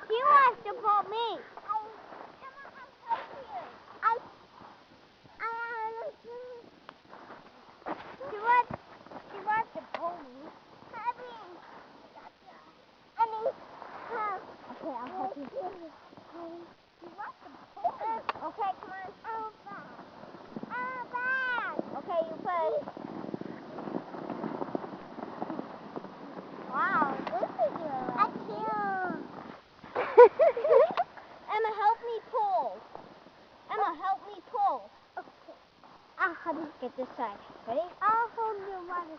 She wants to pull me. She wants to pull me. Okay, I'll help you. Okay, come on. Okay, you first. Wow, this is really cute. Emma, help me pull. Emma, help me pull. Okay. I'll help you get this side. Ready? I'll hold your water.